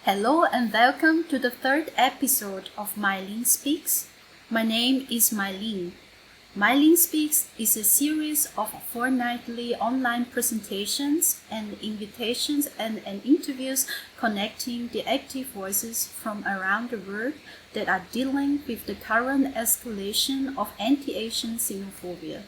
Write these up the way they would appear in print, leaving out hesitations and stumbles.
Hello and welcome to the third episode of Mai Ling Speaks. My name is Mai Ling. Mai Ling Speaks is a series of fortnightly online presentations and invitations and interviews connecting the active voices from around the world that are dealing with the current escalation of anti-Asian xenophobia.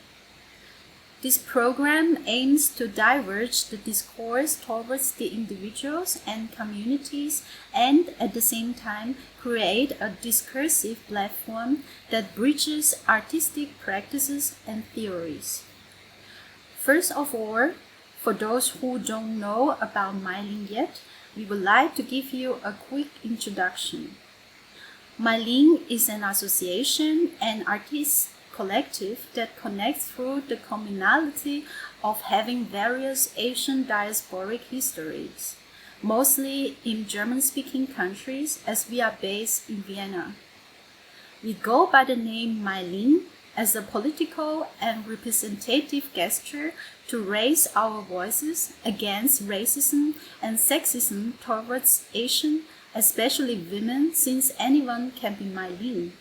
This program aims to diverge the discourse towards the individuals and communities and at the same time create a discursive platform that bridges artistic practices and theories. First of all, for those who don't know about Mai Ling yet, we would like to give you a quick introduction. Mai Ling is an association and artist collective that connects through the commonality of having various Asian diasporic histories, mostly in German-speaking countries as we are based in Vienna. We go by the name Mai Ling as a political and representative gesture to raise our voices against racism and sexism towards Asian, especially women, since anyone can be Mai Ling.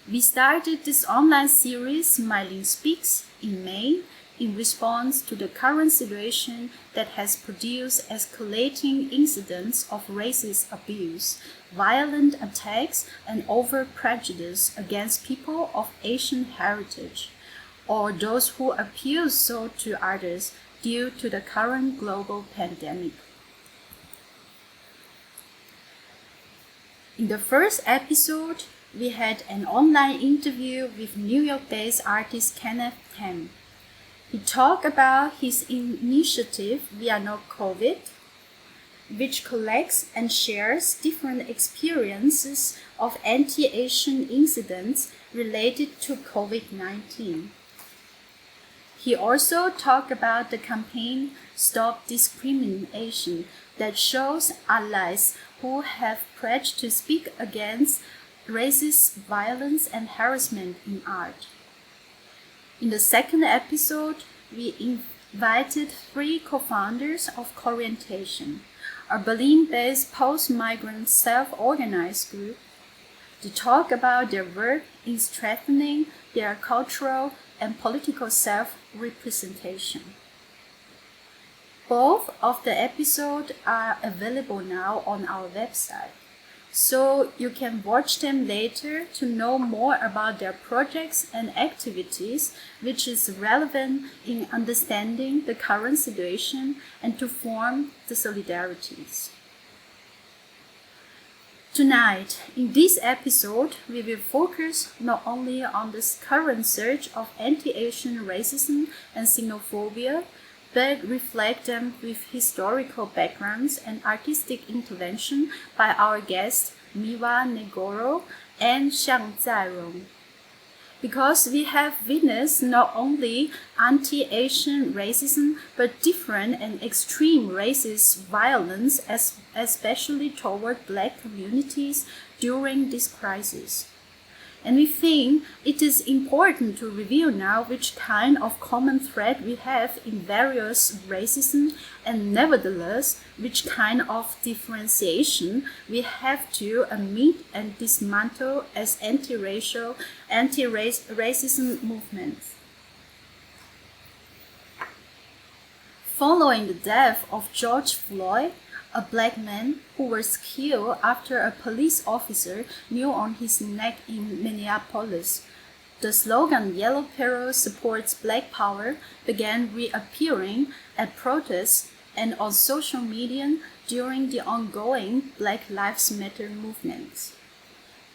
We started this online series, Mai Ling Speaks, in May in response to the current situation that has produced escalating incidents of racist abuse, violent attacks, and overt prejudice against people of Asian heritage, or those who appeal so to others due to the current global pandemic. In the first episode, we had an online interview with New York-based artist Kenneth Tam. He talked about his initiative We Are Not COVID, which collects and shares different experiences of anti-Asian incidents related to COVID-19. He also talked about the campaign Stop Discrimination that shows allies who have pledged to speak against racist violence and harassment in art. In the second episode, we invited three co-founders of Corientation, a Berlin-based post-migrant self-organized group, to talk about their work in strengthening their cultural and political self-representation. Both of the episodes are available now on our website, so you can watch them later to know more about their projects and activities, which is relevant in understanding the current situation and to form the solidarities. Tonight, in this episode, we will focus not only on this current surge of anti-Asian racism and xenophobia, but reflect them with historical backgrounds and artistic intervention by our guests Miwa, Negoro, and Xiang Zairong. Because we have witnessed not only anti-Asian racism, but different and extreme racist violence, especially toward Black communities during this crisis. And we think it is important to review now which kind of common thread we have in various racism and nevertheless which kind of differentiation we have to admit and dismantle as anti-racial, anti-racism movements. Following the death of George Floyd, a Black man who was killed after a police officer kneeled on his neck in Minneapolis, the slogan Yellow Peril supports Black Power began reappearing at protests and on social media during the ongoing Black Lives Matter movement.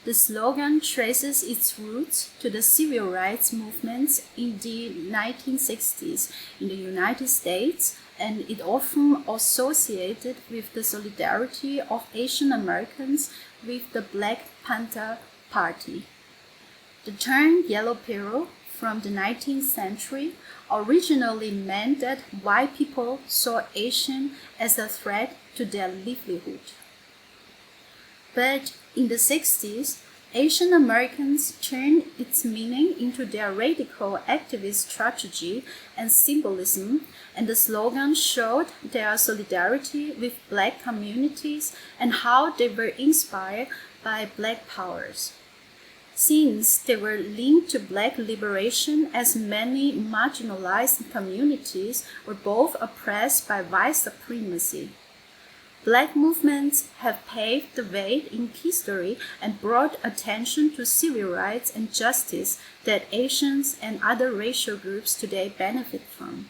The slogan traces its roots to the civil rights movements in the 1960s in the United States, and it often associated with the solidarity of Asian Americans with the Black Panther Party. The term Yellow Peril from the 19th century originally meant that white people saw Asian as a threat to their livelihood. But in the 60s, Asian Americans turned its meaning into their radical activist strategy and symbolism and the slogan showed their solidarity with Black communities and how they were inspired by Black powers. Since they were linked to Black liberation, as many marginalized communities were both oppressed by white supremacy. Black movements have paved the way in history and brought attention to civil rights and justice that Asians and other racial groups today benefit from.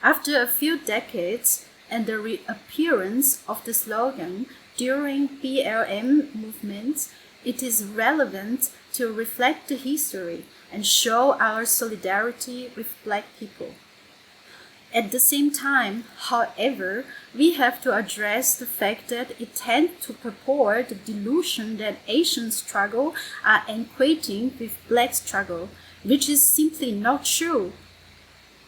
After a few decades and the reappearance of the slogan during BLM movements, it is relevant to reflect the history and show our solidarity with Black people. At the same time, however, we have to address the fact that it tends to purport the delusion that Asian struggle are equating with Black struggle, which is simply not true.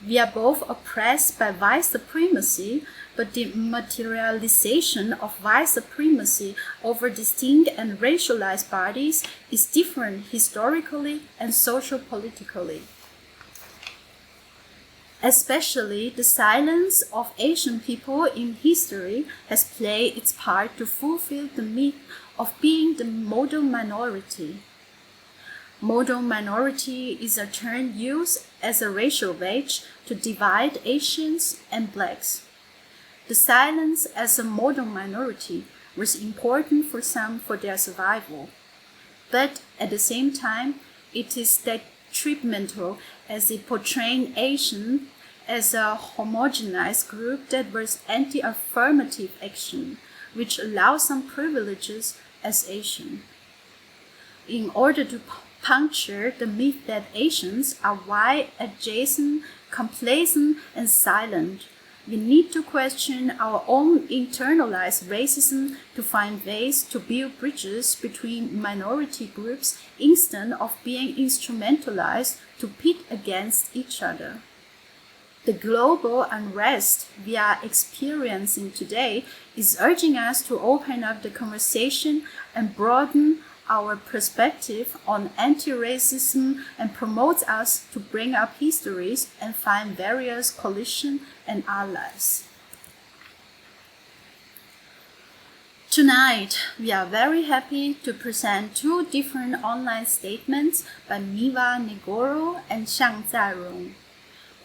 We are both oppressed by white supremacy, but the materialization of white supremacy over distinct and racialized bodies is different historically and socio-politically. Especially the silence of Asian people in history has played its part to fulfill the myth of being the model minority. Model minority is a term used as a racial wedge to divide Asians and Blacks. The silence as a model minority was important for some for their survival, but at the same time, it is detrimental as it portrayed Asian as a homogenized group that was anti-affirmative action, which allows some privileges as Asian. In order to puncture the myth that Asians are white, adjacent, complacent, and silent, we need to question our own internalized racism to find ways to build bridges between minority groups instead of being instrumentalized to pit against each other. The global unrest we are experiencing today is urging us to open up the conversation and broaden our perspective on anti-racism and promotes us to bring up histories and find various coalition and allies. Tonight, we are very happy to present two different online statements by Miwa, Negoro, and Xiang, Zairong,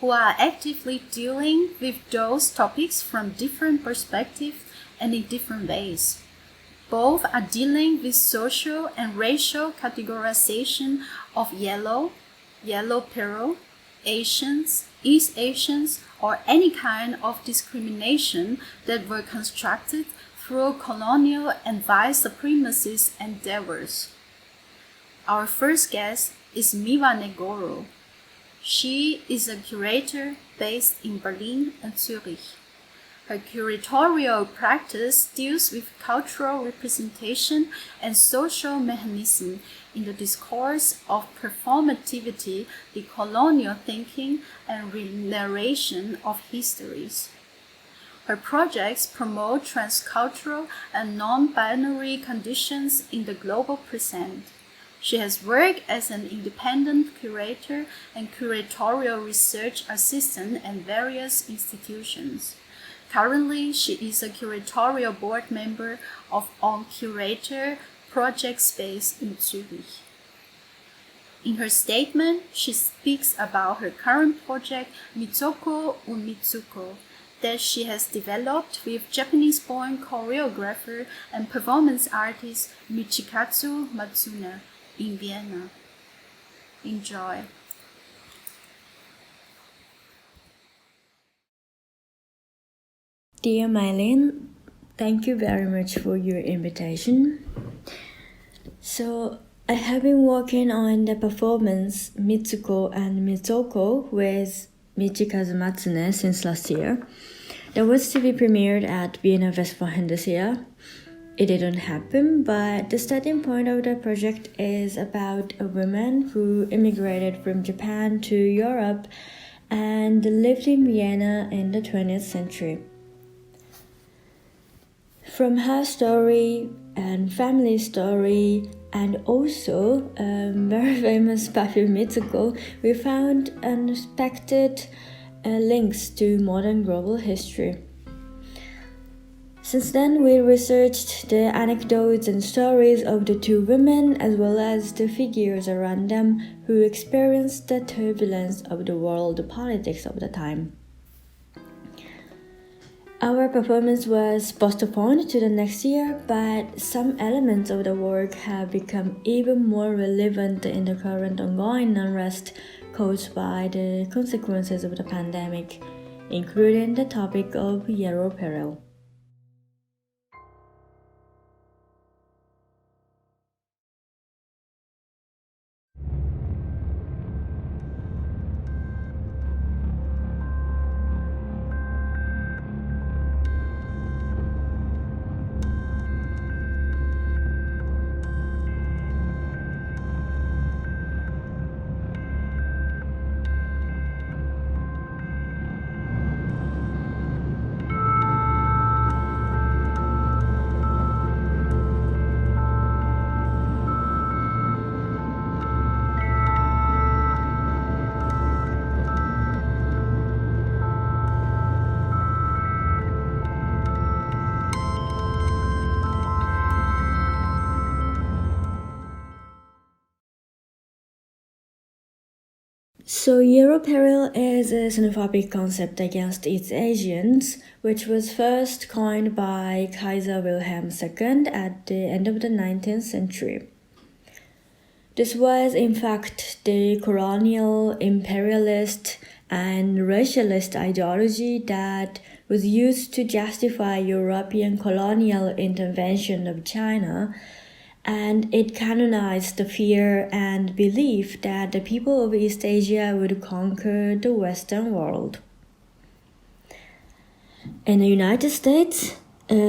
who are actively dealing with those topics from different perspectives and in different ways. Both are dealing with social and racial categorization of yellow peril, Asians, East Asians, or any kind of discrimination that were constructed through colonial and white supremacist endeavors. Our first guest is Miwa Negoro. She is a curator based in Berlin and Zurich. Her curatorial practice deals with cultural representation and social mechanism in the discourse of performativity, decolonial thinking, and re-narration of histories. Her projects promote transcultural and non-binary conditions in the global present. She has worked as an independent curator and curatorial research assistant at various institutions. Currently, she is a curatorial board member of On Curator Project Space in Zurich. In her statement, she speaks about her current project, Mitsoko und Mitsuko, that she has developed with Japanese-born choreographer and performance artist Michikatsu Matsuna in Vienna. Enjoy. Dear Mai Ling, thank you very much for your invitation. So, I have been working on the performance Mitsuko and Mitsoko with Michikazu Matsune since last year. That was to be premiered at Vienna Westwochen this year. It didn't happen, but the starting point of the project is about a woman who immigrated from Japan to Europe and lived in Vienna in the 20th century. From her story and family story and also a very famous perfume Mitsuko, we found unexpected links to modern global history. Since then, we researched the anecdotes and stories of the two women as well as the figures around them who experienced the turbulence of the world politics of the time. Our performance was postponed to the next year, but some elements of the work have become even more relevant in the current ongoing unrest caused by the consequences of the pandemic, including the topic of yellow peril. So, Euro peril is a xenophobic concept against East Asians, which was first coined by Kaiser Wilhelm II at the end of the 19th century. This was, in fact, the colonial, imperialist, and racialist ideology that was used to justify European colonial intervention of China, and it canonized the fear and belief that the people of East Asia would conquer the Western world. In the United States,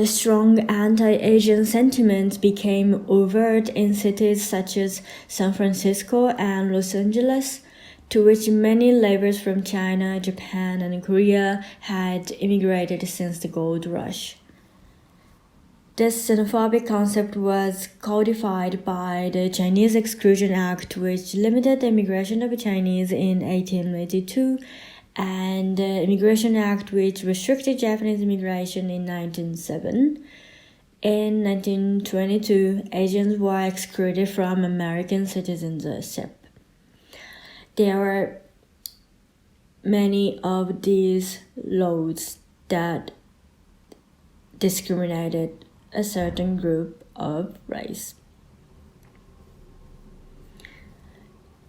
strong anti-Asian sentiments became overt in cities such as San Francisco and Los Angeles, to which many laborers from China, Japan, and Korea had immigrated since the gold rush. This xenophobic concept was codified by the Chinese Exclusion Act, which limited the immigration of Chinese in 1882, and the Immigration Act, which restricted Japanese immigration in 1907. In 1922, Asians were excluded from American citizenship. There were many of these laws that discriminated a certain group of race.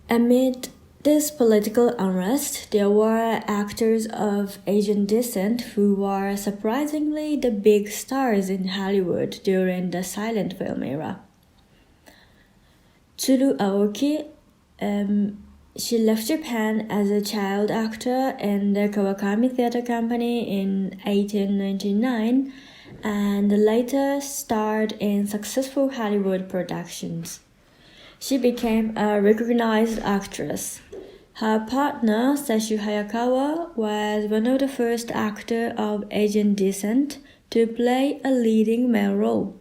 Amid this political unrest, there were actors of Asian descent who were surprisingly the big stars in Hollywood during the silent film era. Tsuru Aoki, she left Japan as a child actor in the Kawakami Theatre Company in 1899 and later starred in successful Hollywood productions. She became a recognized actress. Her partner, Sashu Hayakawa, was one of the first actors of Asian descent to play a leading male role.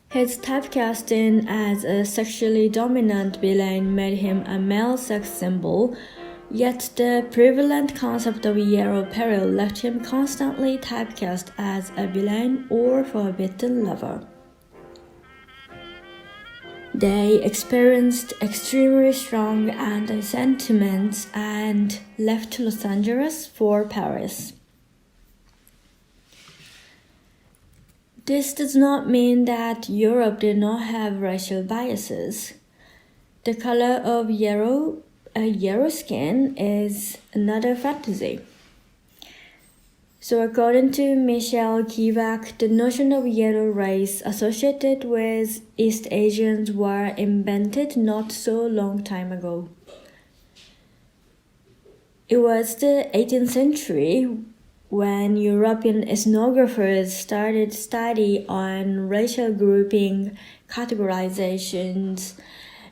His typecasting as a sexually dominant villain made him a male sex symbol, yet the prevalent concept of yellow peril left him constantly typecast as a villain or forbidden lover. They experienced extremely strong anti-sentiments and left Los Angeles for Paris. This does not mean that Europe did not have racial biases. The color of yellow skin is another fantasy. So according to Michelle Kivak, the notion of yellow race associated with East Asians were invented not so long time ago. It was the 18th century when European ethnographers started study on racial grouping, categorizations,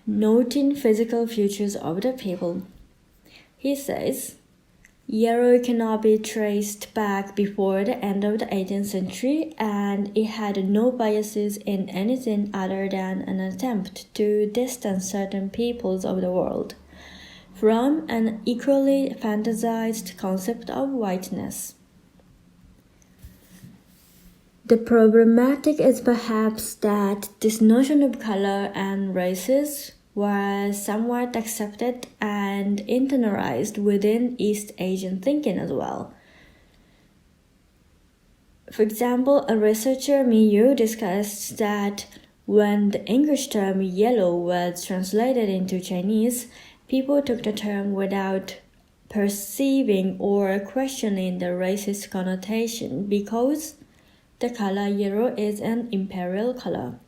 noting physical features of the people. He says, yellow cannot be traced back before the end of the 18th century, and it had no biases in anything other than an attempt to distance certain peoples of the world from an equally fantasized concept of whiteness. The problematic is perhaps that this notion of color and races was somewhat accepted and internalized within East Asian thinking as well. For example, a researcher, Miwa, discussed that when the English term yellow was translated into Chinese, people took the term without perceiving or questioning the racist connotation because the color yellow is an imperial color.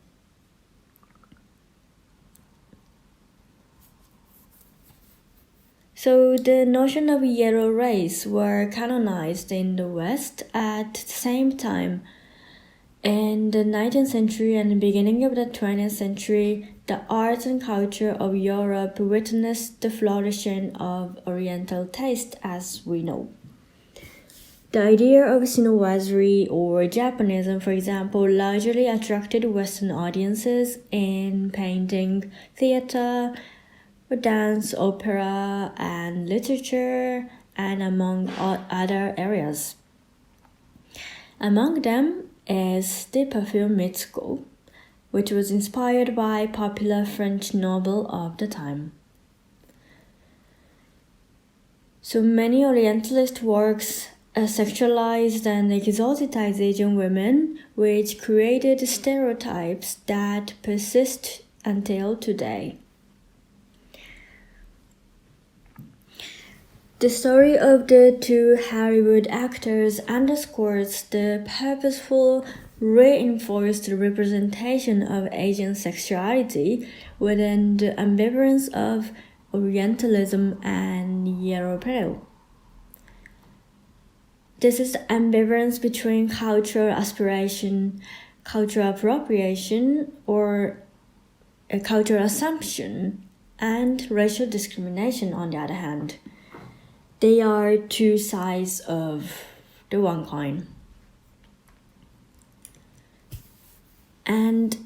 So the notion of yellow race were canonized in the West at the same time. In the 19th century and the beginning of the 20th century, the arts and culture of Europe witnessed the flourishing of Oriental taste, as we know. The idea of chinoiserie or Japanism, for example, largely attracted Western audiences in painting, theater, dance, opera, and literature, and among other areas. Among them is the perfume Mitsuko, which was inspired by popular French novel of the time. So many Orientalist works sexualized and exoticized Asian women, which created stereotypes that persist until today. The story of the two Hollywood actors underscores the purposeful, reinforced representation of Asian sexuality within the ambivalence of Orientalism and European. This is the ambivalence between cultural aspiration, cultural appropriation, or a cultural assumption, and racial discrimination on the other hand. They are two sides of the one coin. And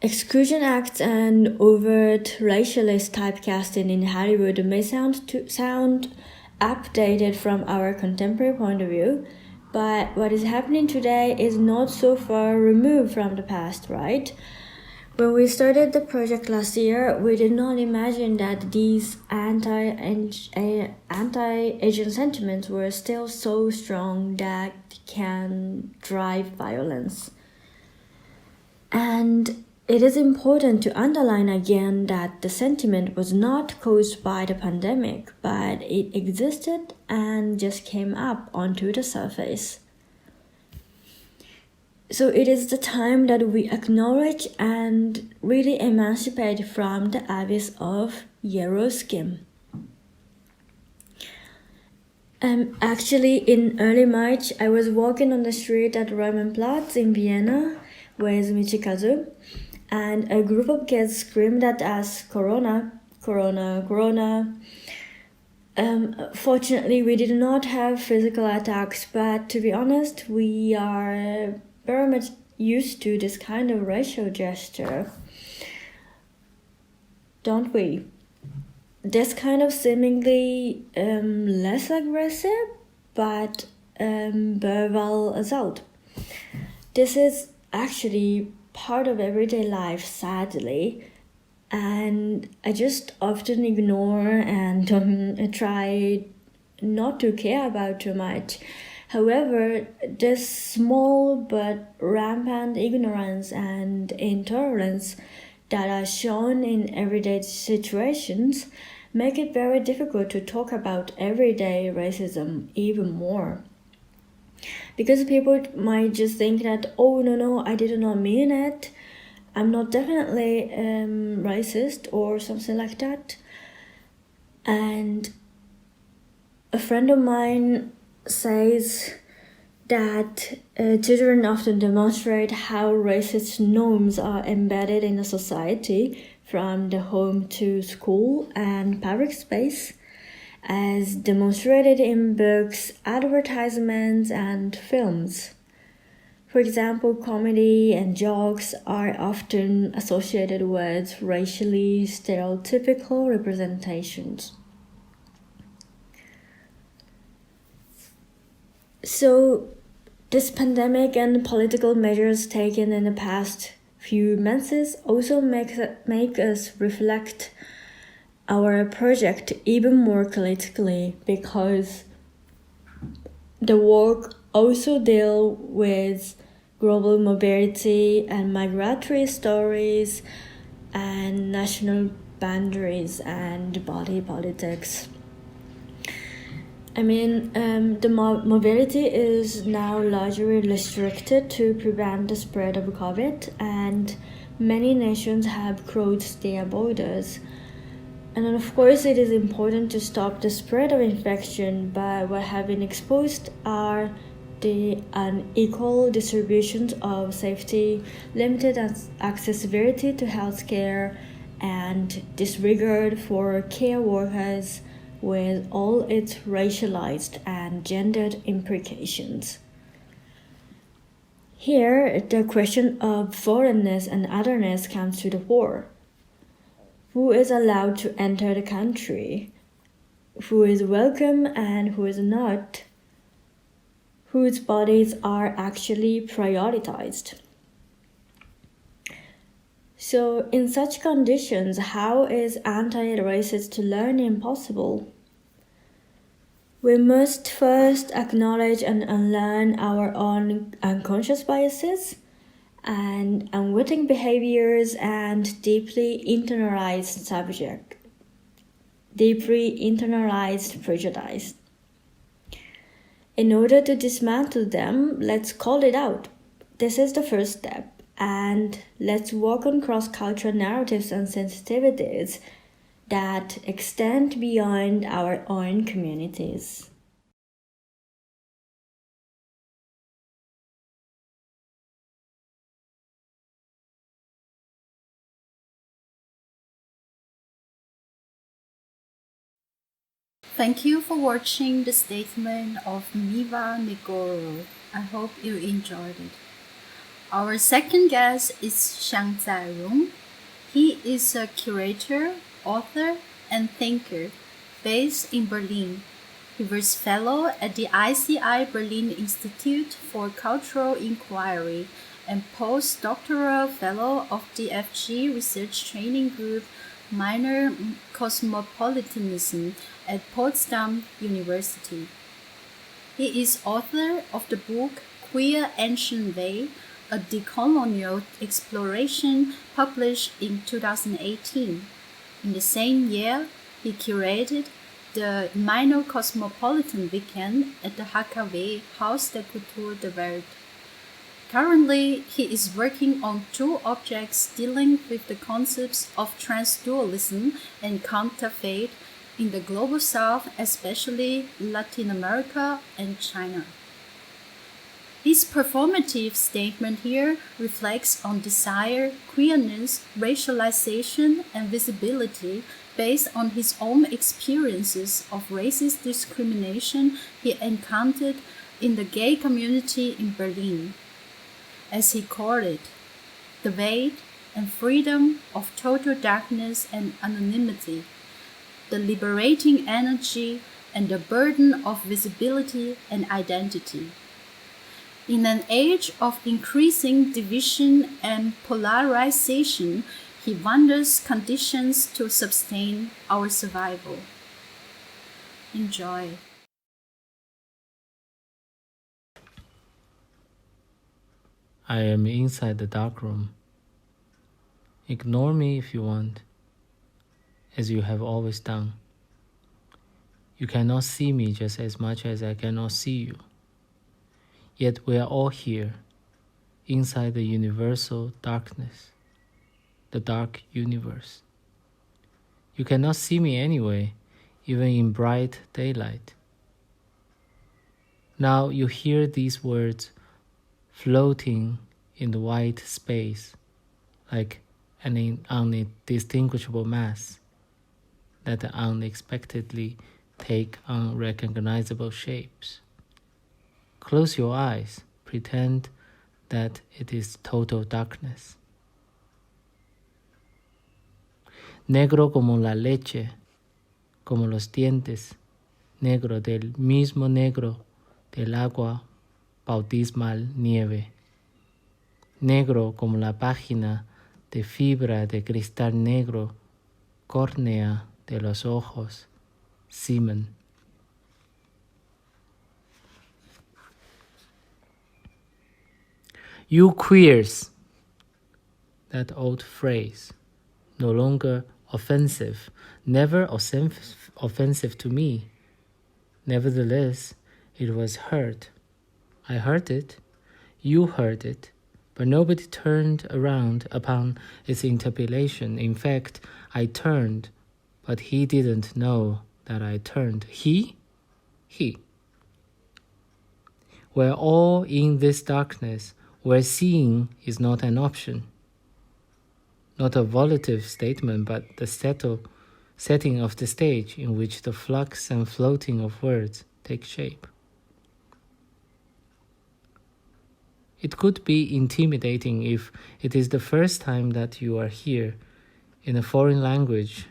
exclusion acts and overt racialist typecasting in Hollywood may sound updated from our contemporary point of view, but what is happening today is not so far removed from the past, right? When we started the project last year, we did not imagine that these anti-Asian sentiments were still so strong that can drive violence. And it is important to underline again that the sentiment was not caused by the pandemic, but it existed and just came up onto the surface. So it is the time that we acknowledge and really emancipate from the abyss of yellow skin. Actually, in early March, I was walking on the street at Romanplatz in Vienna with Michikazu, and a group of kids screamed at us, "Corona, Corona, Corona." Fortunately, we did not have physical attacks, but to be honest, we are very much used to this kind of racial gesture, don't we? This kind of seemingly less aggressive but verbal assault. This is actually part of everyday life, sadly, and I just often ignore and try not to care about too much. However, this small but rampant ignorance and intolerance that are shown in everyday situations make it very difficult to talk about everyday racism even more. Because people might just think that, oh, no, I did not mean it. I'm not definitely racist or something like that. And a friend of mine says that children often demonstrate how racist norms are embedded in a society from the home to school and public space, as demonstrated in books, advertisements, and films. For example, comedy and jokes are often associated with racially stereotypical representations. So, this pandemic and political measures taken in the past few months also make us reflect our project even more critically, because the work also deal with global mobility and migratory stories and national boundaries and body politics. The mobility is now largely restricted to prevent the spread of COVID, and many nations have closed their borders. And then of course, it is important to stop the spread of infection, but what have been exposed are the unequal distributions of safety, limited accessibility to healthcare, and disregard for care workers, with all its racialized and gendered implications. Here, the question of foreignness and otherness comes to the fore. Who is allowed to enter the country? Who is welcome and who is not? Whose bodies are actually prioritized? So, in such conditions, how is anti-racist learning possible? We must first acknowledge and unlearn our own unconscious biases and unwitting behaviors and deeply internalized prejudice. In order to dismantle them, let's call it out. This is the first step. And let's work on cross-cultural narratives and sensitivities that extend beyond our own communities. Thank you for watching the statement of Miwa Negoro. I hope you enjoyed it. Our second guest is Xiang Zairong. He is a curator, author, and thinker based in Berlin. He was fellow at the ICI Berlin Institute for Cultural Inquiry and postdoctoral fellow of the FG Research Training Group Minor Cosmopolitanism at Potsdam University. He is author of the book Queer Ancient Way, a decolonial exploration, published in 2018. In the same year, he curated the Minor Cosmopolitan Weekend at the HKW Haus der Kultur der Welt. Currently, he is working on two objects dealing with the concepts of transdualism and counterfeit in the Global South, especially Latin America and China. His performative statement here reflects on desire, queerness, racialization, and visibility based on his own experiences of racist discrimination he encountered in the gay community in Berlin. As he called it, the weight and freedom of total darkness and anonymity, the liberating energy and the burden of visibility and identity. In an age of increasing division and polarization, he wonders conditions to sustain our survival. Enjoy. I am inside the dark room. Ignore me if you want, as you have always done. You cannot see me just as much as I cannot see you. Yet we are all here, inside the universal darkness, the dark universe. You cannot see me anyway, even in bright daylight. Now you hear these words floating in the white space like an undistinguishable mass that unexpectedly take unrecognizable shapes. Close your eyes, pretend that it is total darkness. Negro como la leche, como los dientes, negro del mismo negro del agua bautismal nieve, negro como la página de fibra de cristal negro, córnea de los ojos, semen. You queers, that old phrase, no longer offensive, never offensive to me. Nevertheless, it was heard. I heard it, you heard it, but nobody turned around upon its interpellation. In fact, I turned, but he didn't know that I turned. He. We're all in this darkness, where seeing is not an option. Not a volitive statement, but the setting of the stage in which the flux and floating of words take shape. It could be intimidating if it is the first time that you are here in a foreign language.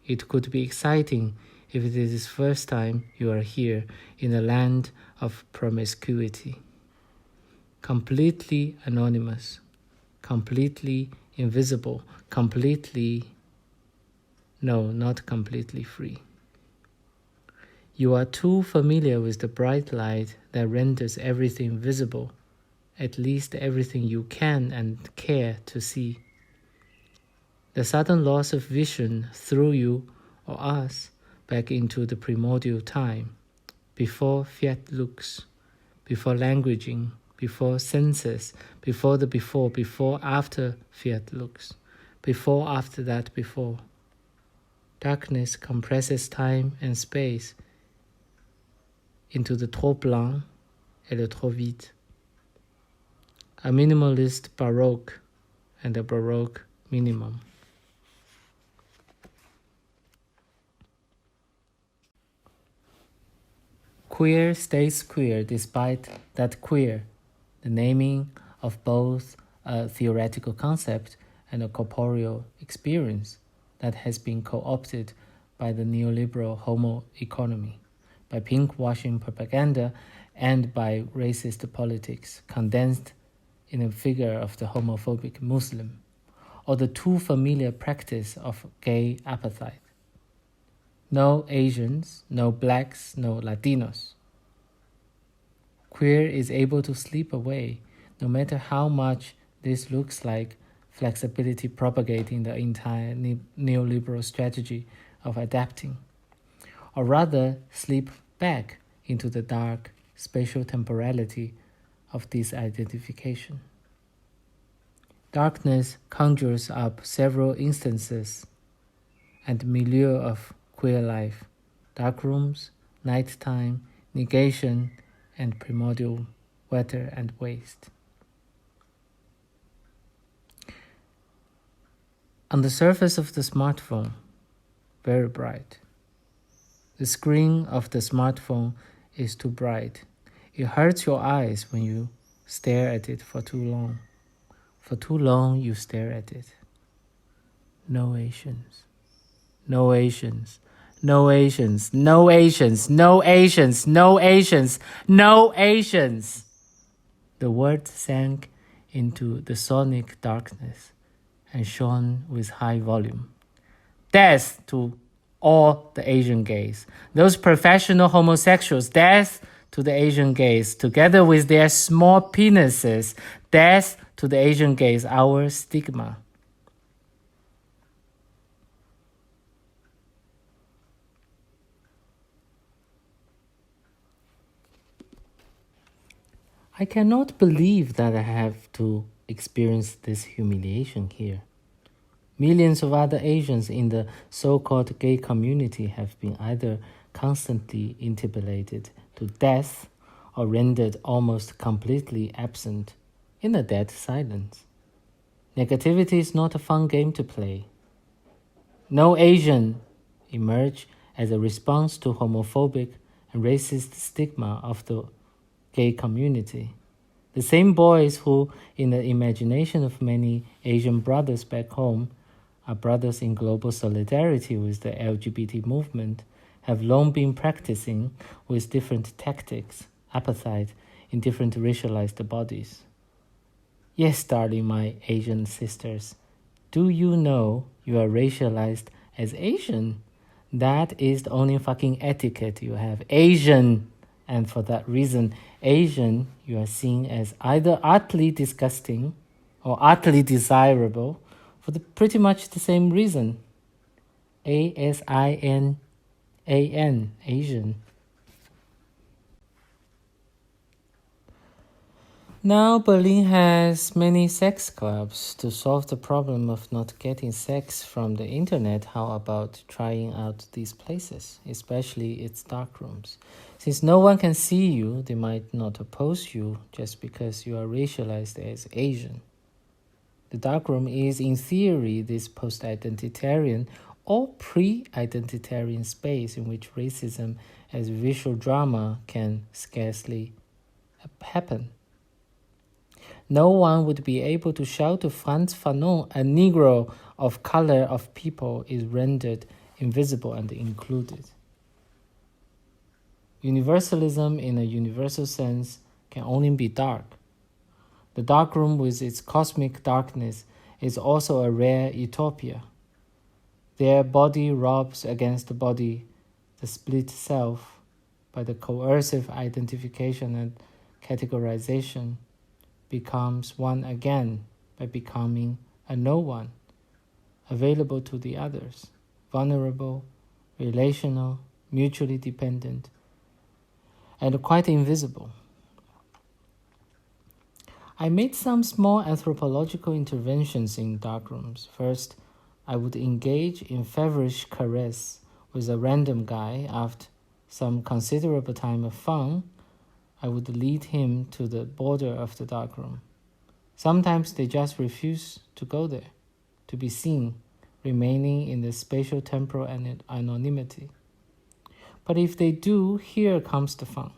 It could be exciting if it is the first time you are here in a land of promiscuity. Completely anonymous, completely invisible, not completely free. You are too familiar with the bright light that renders everything visible, at least everything you can and care to see. The sudden loss of vision threw you or us back into the primordial time, before fiat lux, before languaging, before senses, before after fiat lux, before after that before. Darkness compresses time and space into the trop blanc et le trop vide. A minimalist baroque and a baroque minimum. Queer stays queer despite that queer, the naming of both a theoretical concept and a corporeal experience that has been co-opted by the neoliberal homo economy, by pink-washing propaganda, and by racist politics, condensed in a figure of the homophobic Muslim, or the too familiar practice of gay apartheid. No Asians, no blacks, no Latinos. Queer is able to slip away, no matter how much this looks like flexibility propagating the entire neoliberal strategy of adapting, or rather slip back into the dark spatial temporality of disidentification. Darkness conjures up several instances and milieu of queer life: dark rooms, nighttime, negation, and primordial weather and waste. On the surface of the smartphone, very bright. The screen of the smartphone is too bright. It hurts your eyes when you stare at it for too long. For too long you stare at it. No Asians. No Asians. No Asians. No Asians. No Asians. No Asians. No Asians. The word sank into the sonic darkness and shone with high volume. Death to all the Asian gays. Those professional homosexuals, death to the Asian gays, together with their small penises. Death to the Asian gays, our stigma. I cannot believe that I have to experience this humiliation here. Millions of other Asians in the so-called gay community have been either constantly interpellated to death or rendered almost completely absent in a dead silence. Negativity is not a fun game to play. No Asian emerge as a response to homophobic and racist stigma of the gay community. The same boys who, in the imagination of many Asian brothers back home, are brothers in global solidarity with the LGBT movement, have long been practicing with different tactics appetite in different racialized bodies. Yes, darling, my Asian sisters, do you know you are racialized as Asian? That is the only fucking etiquette you have. Asian. And for that reason, Asian, you are seen as either utterly disgusting or utterly desirable for pretty much the same reason. ASINAN, Asian. Now Berlin has many sex clubs. To solve the problem of not getting sex from the internet, how about trying out these places, especially its dark rooms? Since no one can see you, they might not oppose you just because you are racialized as Asian. The darkroom is, in theory, this post-identitarian or pre-identitarian space in which racism as visual drama can scarcely happen. No one would be able to shout to Frantz Fanon, a Negro of color of people is rendered invisible and included. Universalism in a universal sense can only be dark. The dark room with its cosmic darkness is also a rare utopia. There body rubs against the body, the split self, by the coercive identification and categorization, becomes one again by becoming a no one, available to the others, vulnerable, relational, mutually dependent, and quite invisible. I made some small anthropological interventions in darkrooms. First, I would engage in feverish caress with a random guy. After some considerable time of fun, I would lead him to the border of the darkroom. Sometimes they just refuse to go there, to be seen, remaining in the spatial temporal anonymity. But if they do, here comes the fun.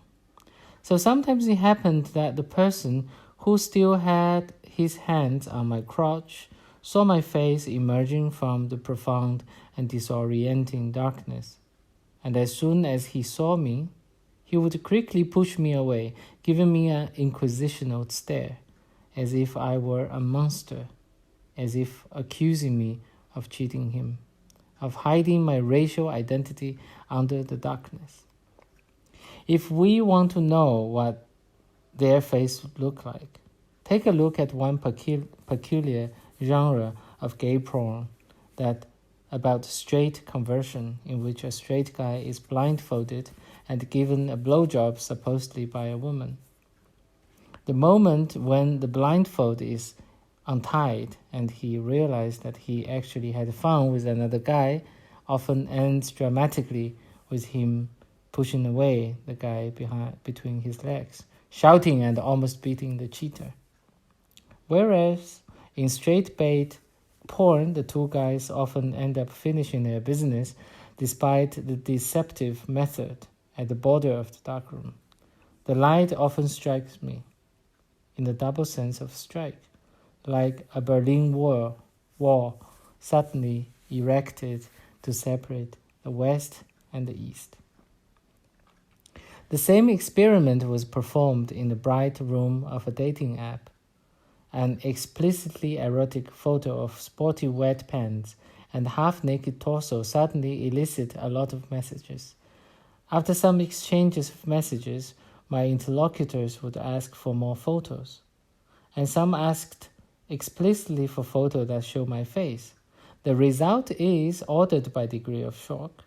So sometimes it happened that the person who still had his hands on my crotch saw my face emerging from the profound and disorienting darkness. And as soon as he saw me, he would quickly push me away, giving me an inquisitional stare, as if I were a monster, as if accusing me of cheating him, of hiding my racial identity under the darkness. If we want to know what their face looked like, take a look at one peculiar genre of gay porn that about straight conversion, in which a straight guy is blindfolded and given a blowjob supposedly by a woman. The moment when the blindfold is untied and he realized that he actually had fun with another guy often ends dramatically with him pushing away the guy between his legs, shouting and almost beating the cheater. Whereas in straight bait porn, the two guys often end up finishing their business despite the deceptive method at the border of the darkroom. The light often strikes me, in the double sense of strike, like a Berlin wall suddenly erected to separate the West and the East. The same experiment was performed in the bright room of a dating app. An explicitly erotic photo of sporty wet pants and half-naked torso suddenly elicit a lot of messages. After some exchanges of messages, my interlocutors would ask for more photos, and some asked explicitly for photos that show my face. The result is, ordered by degree of shock,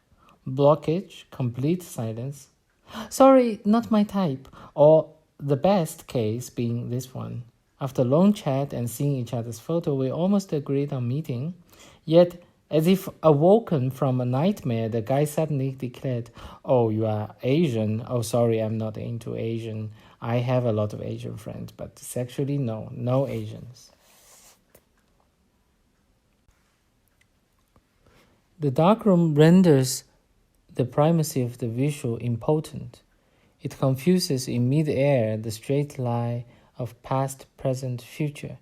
blockage, complete silence, sorry, not my type, or the best case being this one. After long chat and seeing each other's photo, we almost agreed on meeting, yet as if awoken from a nightmare, the guy suddenly declared, "Oh, you are Asian? Oh, sorry, I'm not into Asian. I have a lot of Asian friends, but sexually, no Asians." The darkroom renders the primacy of the visual impotent. It confuses in mid-air the straight line of past, present, future.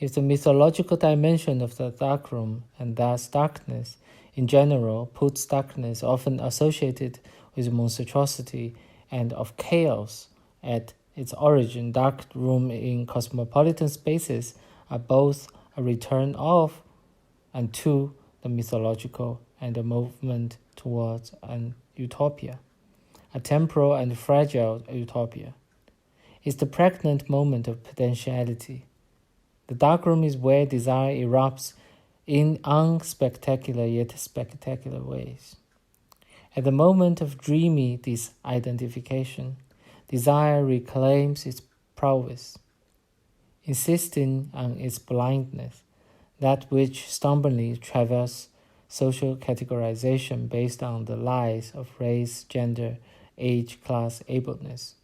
If the mythological dimension of the darkroom, and thus darkness in general, puts darkness often associated with monstrosity and of chaos At its origin, dark room in cosmopolitan spaces are both a return of and to the mythological and a movement towards an utopia, a temporal and fragile utopia. It's the pregnant moment of potentiality. The darkroom is where desire erupts in unspectacular yet spectacular ways. At the moment of dreamy disidentification, desire reclaims its prowess, insisting on its blindness, that which stubbornly traverses social categorization based on the lies of race, gender, age, class, ableness.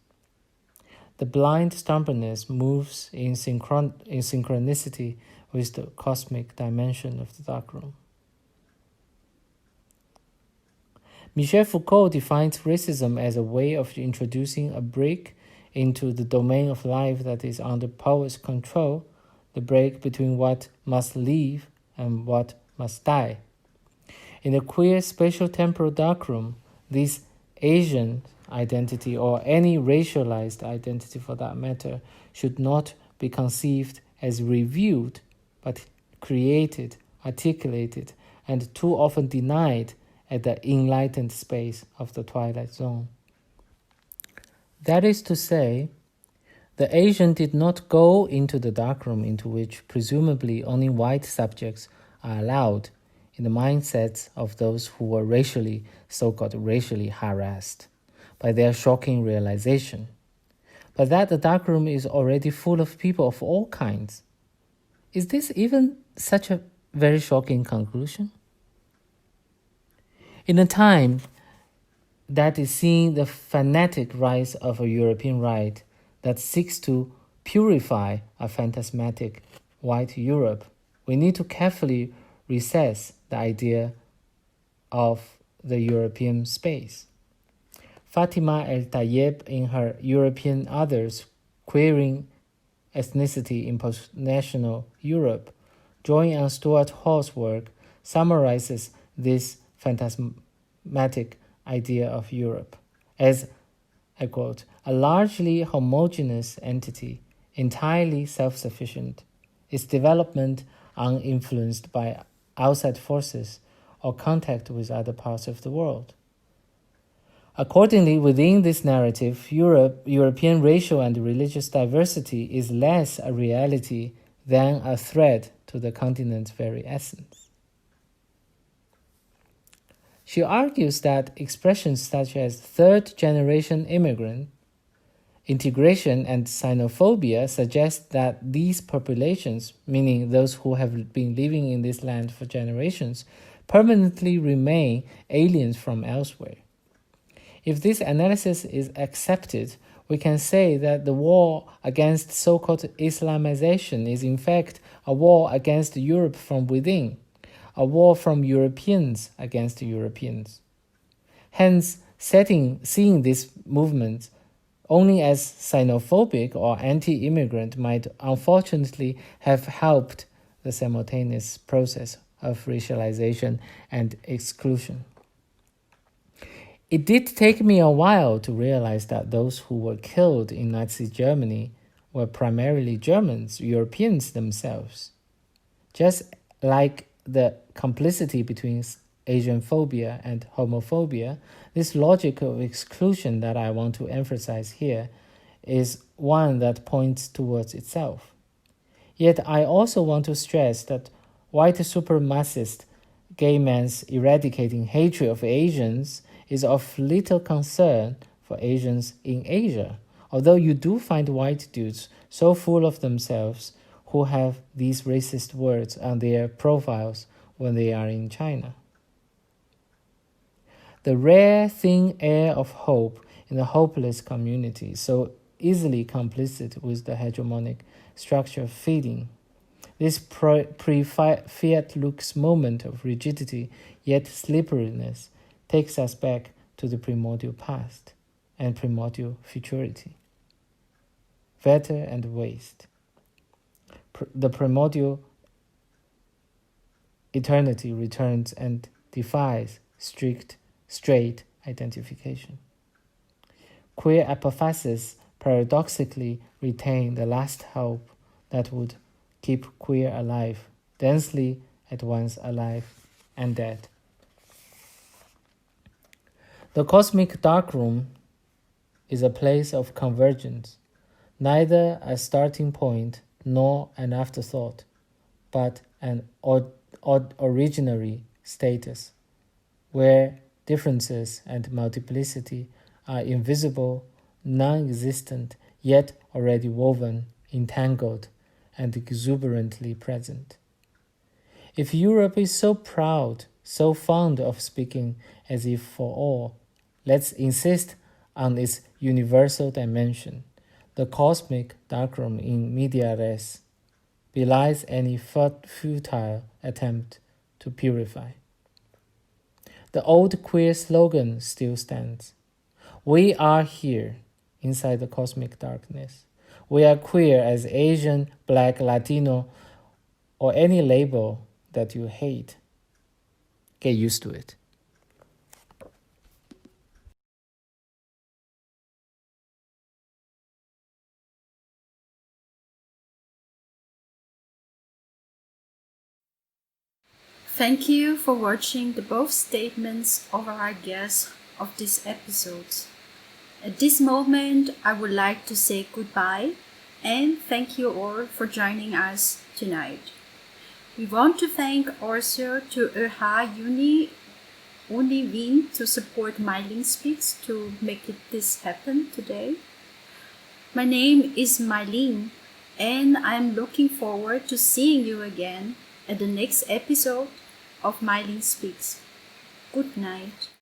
The blind stubbornness moves in synchronicity with the cosmic dimension of the darkroom. Michel Foucault defines racism as a way of introducing a break into the domain of life that is under power's control, the break between what must live and what must die. In the queer spatial-temporal darkroom, this Asian identity, or any racialized identity for that matter, should not be conceived as revealed, but created, articulated, and too often denied at the enlightened space of the twilight zone. That is to say, the Asian did not go into the darkroom into which presumably only white subjects are allowed in the mindsets of those who were so-called racially harassed by their shocking realization, but that the darkroom is already full of people of all kinds. Is this even such a very shocking conclusion? In a time that is seeing the fanatic rise of a European right that seeks to purify a phantasmatic white Europe, we need to carefully recess the idea of the European space. Fatima El-Tayeb, in her European Others, Queering Ethnicity in Post-National Europe, drawing on Stuart Hall's work, summarizes this phantasmatic idea of Europe as, I quote, a largely homogeneous entity, entirely self-sufficient, its development uninfluenced by outside forces or contact with other parts of the world. Accordingly, within this narrative, European racial and religious diversity is less a reality than a threat to the continent's very essence. She argues that expressions such as third-generation immigrant, integration, and xenophobia suggest that these populations, meaning those who have been living in this land for generations, permanently remain aliens from elsewhere. If this analysis is accepted, we can say that the war against so-called Islamization is in fact a war against Europe from within, a war from Europeans against Europeans. Hence, seeing this movement only as xenophobic or anti-immigrant might unfortunately have helped the simultaneous process of racialization and exclusion. It did take me a while to realize that those who were killed in Nazi Germany were primarily Germans, Europeans themselves. Just like the complicity between Asian phobia and homophobia, this logic of exclusion that I want to emphasize here is one that points towards itself. Yet I also want to stress that white supremacist gay men's eradicating hatred of Asians is of little concern for Asians in Asia, although you do find white dudes so full of themselves who have these racist words on their profiles when they are in China. The rare thin air of hope in the hopeless community, so easily complicit with the hegemonic structure of feeding, this pre-Fiat Lux moment of rigidity yet slipperiness takes us back to the primordial past and primordial futurity. Vetter and waste. The primordial eternity returns and defies straight identification. Queer apophasis paradoxically retain the last hope that would keep queer alive, densely at once alive and dead. The cosmic darkroom is a place of convergence, neither a starting point nor an afterthought, but an originary status, where differences and multiplicity are invisible, non-existent, yet already woven, entangled, and exuberantly present. If Europe is so proud, so fond of speaking as if for all, let's insist on its universal dimension. The cosmic darkroom in media res belies any futile attempt to purify. The old queer slogan still stands. We are here, inside the cosmic darkness. We are queer as Asian, Black, Latino, or any label that you hate. Get used to it. Thank you for watching the both statements of our guests of this episode. At this moment, I would like to say goodbye and thank you all for joining us tonight. We want to thank also to Uni Win to support Mai Ling Speaks to make this happen today. My name is Mai Ling, and I'm looking forward to seeing you again at the next episode of Mai Ling Speaks. Good night.